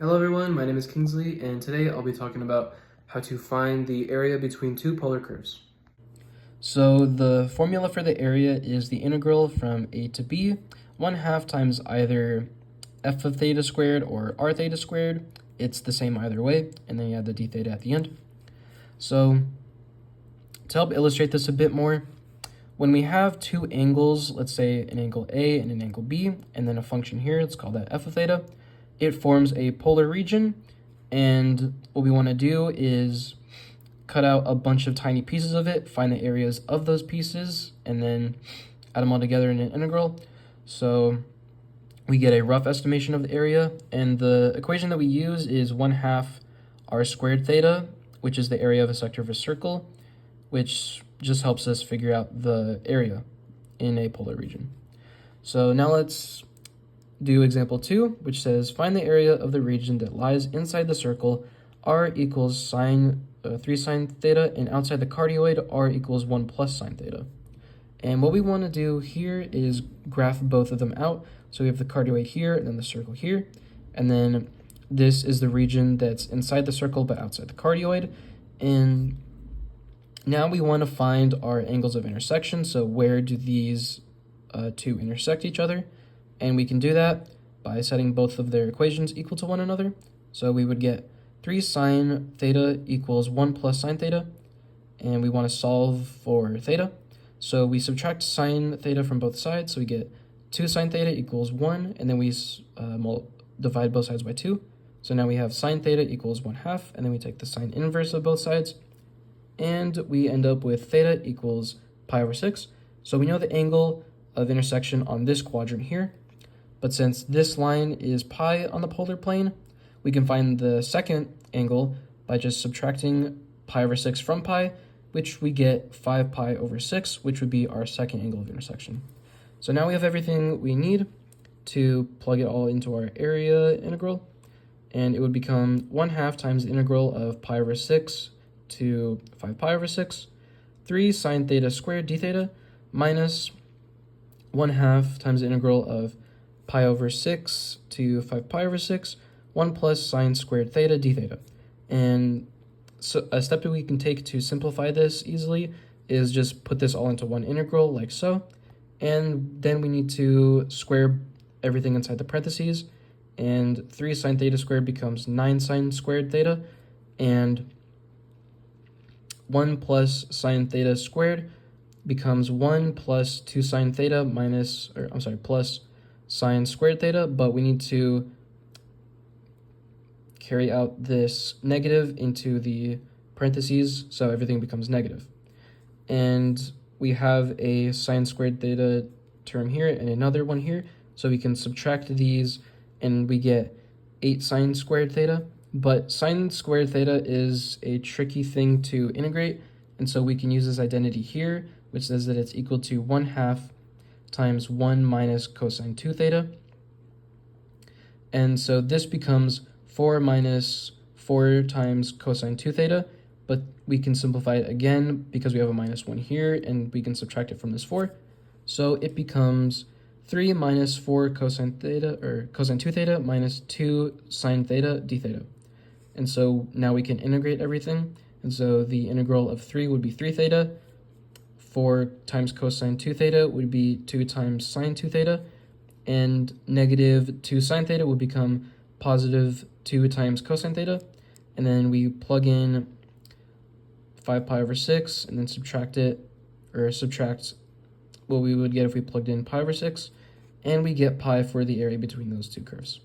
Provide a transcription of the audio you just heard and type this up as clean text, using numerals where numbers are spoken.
Hello everyone, my name is Kingsley, and today I'll be talking about how to find the area between two polar curves. So the formula for the area is the integral from a to b, 1/2 times either f of theta squared or r theta squared. It's the same either way, and then you add the d theta at the end. So to help illustrate this a bit more, when we have two angles, let's say an angle A and an angle B, and then a function here, let's call that f of theta, it forms a polar region, and what we want to do is cut out a bunch of tiny pieces of it, find the areas of those pieces, and then add them all together in an integral. So we get a rough estimation of the area, and the equation that we use is 1/2 r squared theta, which is the area of a sector of a circle, which just helps us figure out the area in a polar region. So now let's do example 2, which says find the area of the region that lies inside the circle r equals 3 sine theta, and outside the cardioid r equals 1 plus sine theta. And what we want to do here is graph both of them out. So we have the cardioid here and then the circle here, and then this is the region that's inside the circle but outside the cardioid. And now we want to find our angles of intersection. So where do these two intersect each other? And we can do that by setting both of their equations equal to one another. So we would get 3 sine theta equals 1 plus sine theta, and we want to solve for theta. So we subtract sine theta from both sides, so we get 2 sine theta equals 1, and then we divide both sides by 2. So now we have sine theta equals 1/2, and then we take the sine inverse of both sides, and we end up with theta equals pi over 6. So we know the angle of intersection on this quadrant here, but since this line is pi on the polar plane, we can find the second angle by just subtracting pi over 6 from pi, which we get 5 pi over 6, which would be our second angle of intersection. So now we have everything we need to plug it all into our area integral, and it would become 1/2 times the integral of pi over 6 to 5 pi over 6, 3 sine theta squared d theta, minus 1/2 times the integral of pi over 6 to 5 pi over 6, 1 plus sine squared theta d theta. And so a step that we can take to simplify this easily is just put this all into one integral like so, and then we need to square everything inside the parentheses, and 3 sine theta squared becomes 9 sine squared theta, and 1 plus sine theta squared becomes 1 plus 2 sine theta plus sine squared theta, but we need to carry out this negative into the parentheses, so everything becomes negative. And we have a sine squared theta term here and another one here, so we can subtract these and we get 8 sine squared theta. But sine squared theta is a tricky thing to integrate, and so we can use this identity here, which says that it's equal to 1/2 times 1 minus cosine 2 theta. And so this becomes 4 minus 4 times cosine 2 theta, but we can simplify it again because we have a minus 1 here, and we can subtract it from this 4. So it becomes 3 minus 4 cosine theta, or cosine 2 theta, minus 2 sine theta d theta. And so now we can integrate everything. And so the integral of 3 would be 3 theta, 4 times cosine 2 theta would be 2 times sine 2 theta, and negative 2 sine theta would become positive 2 times cosine theta. And then we plug in 5 pi over 6 and then subtract what we would get if we plugged in pi over 6, and we get pi for the area between those two curves.